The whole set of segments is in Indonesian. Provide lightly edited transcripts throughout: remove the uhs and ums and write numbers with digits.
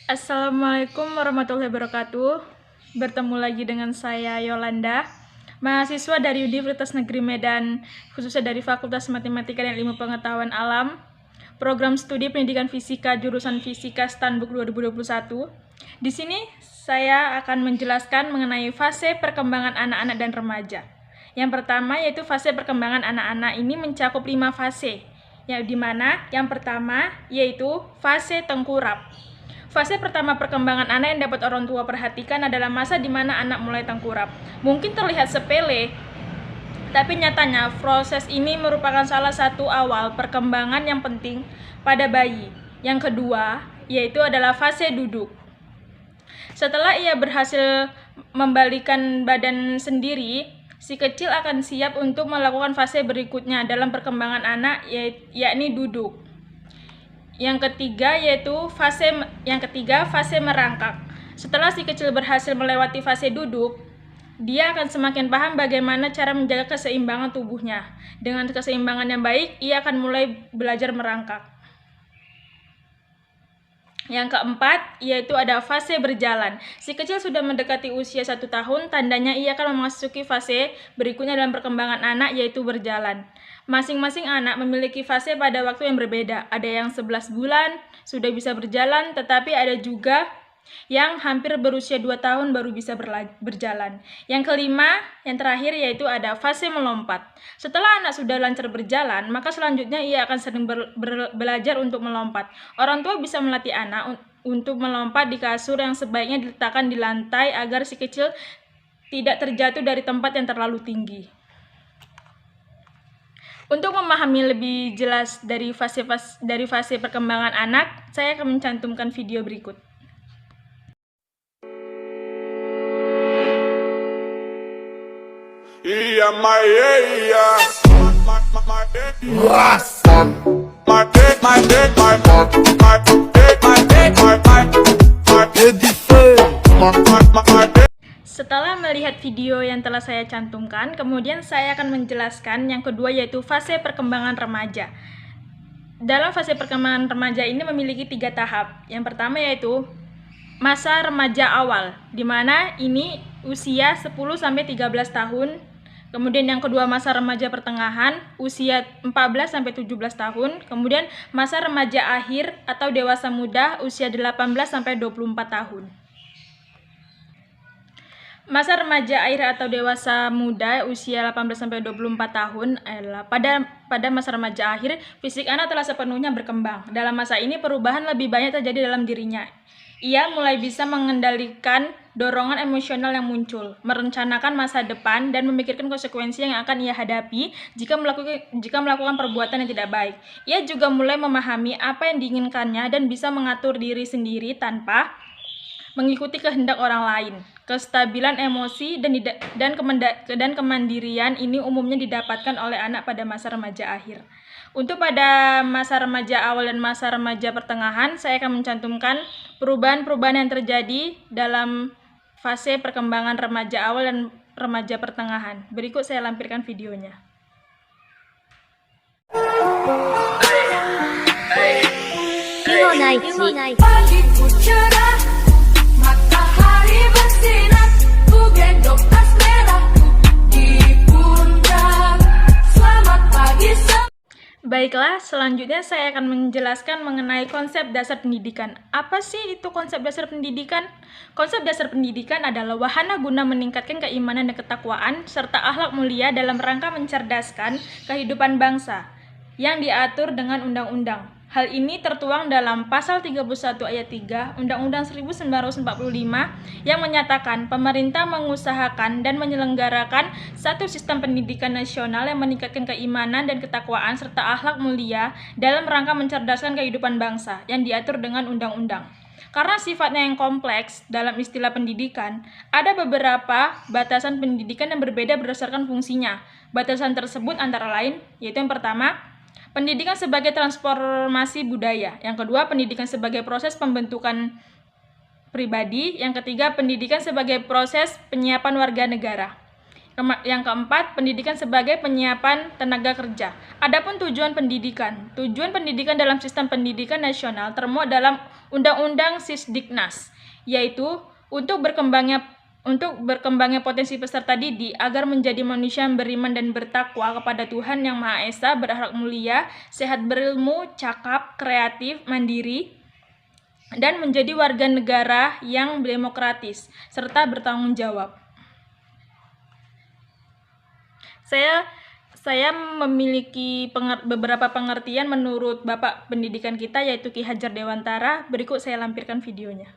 Assalamualaikum warahmatullahi wabarakatuh. Bertemu lagi dengan saya Yolanda, mahasiswa dari Universitas Negeri Medan, khususnya dari Fakultas Matematika dan Ilmu Pengetahuan Alam, Program Studi Pendidikan Fisika jurusan Fisika Stanbook 2021. Di sini saya akan menjelaskan mengenai fase perkembangan anak-anak dan remaja. Yang pertama yaitu fase perkembangan anak-anak ini mencakup 5 fase, yang dimana yang pertama yaitu fase tengkurap. Fase pertama perkembangan anak yang dapat orang tua perhatikan adalah masa di mana anak mulai tengkurap. Mungkin terlihat sepele, tapi nyatanya proses ini merupakan salah satu awal perkembangan yang penting pada bayi. Yang kedua, yaitu adalah fase duduk. Setelah ia berhasil membalikkan badan sendiri, si kecil akan siap untuk melakukan fase berikutnya dalam perkembangan anak, yakni duduk. Yang ketiga fase merangkak. Setelah si kecil berhasil melewati fase duduk, dia akan semakin paham bagaimana cara menjaga keseimbangan tubuhnya. Dengan keseimbangan yang baik, ia akan mulai belajar merangkak. Yang keempat, yaitu ada fase berjalan. Si kecil sudah mendekati usia 1 tahun, tandanya ia akan memasuki fase berikutnya dalam perkembangan anak, yaitu berjalan. Masing-masing anak memiliki fase pada waktu yang berbeda. Ada yang 11 bulan sudah bisa berjalan, tetapi ada juga yang hampir berusia 2 tahun baru bisa berjalan. Yang kelima, yang terakhir yaitu ada fase melompat. Setelah anak sudah lancar berjalan, maka selanjutnya ia akan sering belajar untuk melompat. Orang tua bisa melatih anak untuk melompat di kasur yang sebaiknya diletakkan di lantai agar si kecil tidak terjatuh dari tempat yang terlalu tinggi. Untuk memahami lebih jelas dari fase perkembangan anak, saya akan mencantumkan video berikut. Setelah melihat video yang telah saya cantumkan, kemudian saya akan menjelaskan yang kedua yaitu fase perkembangan remaja. Dalam fase perkembangan remaja ini memiliki 3 tahap. Yang pertama yaitu masa remaja awal, di mana ini usia 10-13 tahun. Kemudian yang kedua masa remaja pertengahan, usia 14-17 tahun. Kemudian masa remaja akhir atau dewasa muda, usia 18-24 tahun. Masa remaja akhir atau dewasa muda usia 18-24 tahun adalah pada masa remaja akhir, fisik anak telah sepenuhnya berkembang. Dalam masa ini perubahan lebih banyak terjadi dalam dirinya. Ia mulai bisa mengendalikan dorongan emosional yang muncul, merencanakan masa depan, dan memikirkan konsekuensi yang akan ia hadapi jika melakukan perbuatan yang tidak baik. Ia juga mulai memahami apa yang diinginkannya dan bisa mengatur diri sendiri tanpa mengikuti kehendak orang lain. Kestabilan emosi dan kemandirian ini umumnya didapatkan oleh anak pada masa remaja akhir. Untuk pada masa remaja awal dan masa remaja pertengahan, saya akan mencantumkan perubahan-perubahan yang terjadi dalam fase perkembangan remaja awal dan remaja pertengahan. Berikut saya lampirkan videonya. Baiklah, selanjutnya saya akan menjelaskan mengenai konsep dasar pendidikan. Apa sih itu konsep dasar pendidikan? Konsep dasar pendidikan adalah wahana guna meningkatkan keimanan dan ketakwaan serta akhlak mulia dalam rangka mencerdaskan kehidupan bangsa yang diatur dengan undang-undang. Hal ini tertuang dalam Pasal 31 ayat 3 Undang-Undang 1945 yang menyatakan pemerintah mengusahakan dan menyelenggarakan satu sistem pendidikan nasional yang meningkatkan keimanan dan ketakwaan serta akhlak mulia dalam rangka mencerdaskan kehidupan bangsa yang diatur dengan undang-undang. Karena sifatnya yang kompleks dalam istilah pendidikan, ada beberapa batasan pendidikan yang berbeda berdasarkan fungsinya. Batasan tersebut antara lain yaitu yang pertama, pendidikan sebagai transformasi budaya. Yang kedua, pendidikan sebagai proses pembentukan pribadi. Yang ketiga, pendidikan sebagai proses penyiapan warga negara. Yang keempat, pendidikan sebagai penyiapan tenaga kerja. Adapun tujuan pendidikan dalam sistem pendidikan nasional termuat dalam Undang-Undang Sisdiknas, yaitu untuk berkembangnya potensi peserta didik agar menjadi manusia yang beriman dan bertakwa kepada Tuhan Yang Maha Esa, berakhlak mulia, sehat berilmu, cakap, kreatif, mandiri, dan menjadi warga negara yang demokratis serta bertanggung jawab. Saya memiliki beberapa pengertian menurut Bapak Pendidikan kita, yaitu Ki Hajar Dewantara. Berikut saya lampirkan videonya.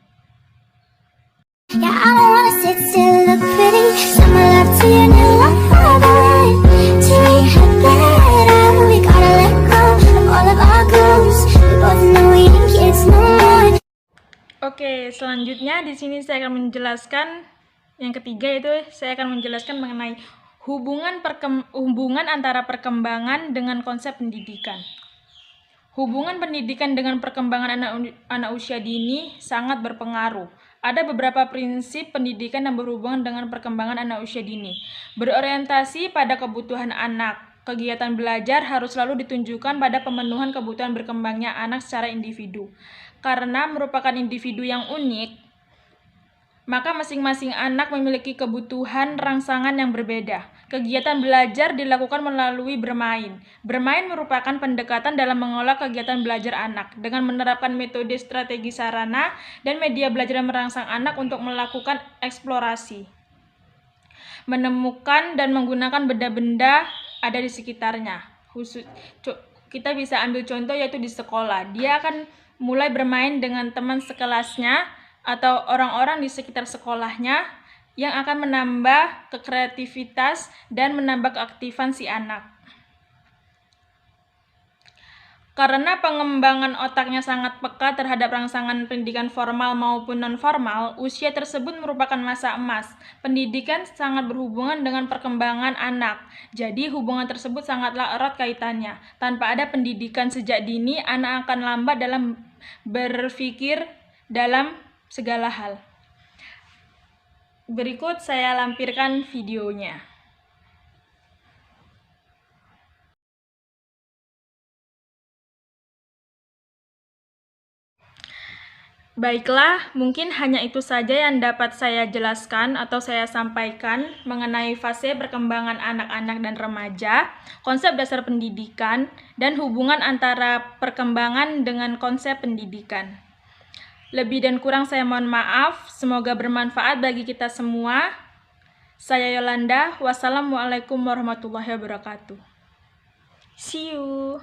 Oke, selanjutnya di sini saya akan menjelaskan yang ketiga, yaitu saya akan menjelaskan mengenai hubungan antara perkembangan dengan konsep pendidikan. Hubungan pendidikan dengan perkembangan anak usia dini sangat berpengaruh. Ada beberapa prinsip pendidikan yang berhubungan dengan perkembangan anak usia dini. Berorientasi pada kebutuhan anak. Kegiatan belajar harus selalu ditunjukkan pada pemenuhan kebutuhan berkembangnya anak secara individu. Karena merupakan individu yang unik, maka masing-masing anak memiliki kebutuhan rangsangan yang berbeda. Kegiatan belajar dilakukan melalui bermain. Bermain merupakan pendekatan dalam mengolah kegiatan belajar anak dengan menerapkan metode strategi sarana dan media belajar yang merangsang anak untuk melakukan eksplorasi, menemukan dan menggunakan benda-benda ada di sekitarnya. Kita bisa ambil contoh yaitu di sekolah. Dia akan mulai bermain dengan teman sekelasnya atau orang-orang di sekitar sekolahnya yang akan menambah kreativitas dan menambah keaktifan si anak. Karena pengembangan otaknya sangat peka terhadap rangsangan pendidikan formal maupun non-formal, usia tersebut merupakan masa emas. Pendidikan sangat berhubungan dengan perkembangan anak. Jadi hubungan tersebut sangatlah erat kaitannya. Tanpa ada pendidikan sejak dini, anak akan lambat dalam berpikir dalam segala hal. Berikut saya lampirkan videonya. Baiklah, mungkin hanya itu saja yang dapat saya jelaskan atau saya sampaikan mengenai fase perkembangan anak-anak dan remaja, konsep dasar pendidikan, dan hubungan antara perkembangan dengan konsep pendidikan. Lebih dan kurang saya mohon maaf, semoga bermanfaat bagi kita semua. Saya Yolanda, wassalamualaikum warahmatullahi wabarakatuh. See you.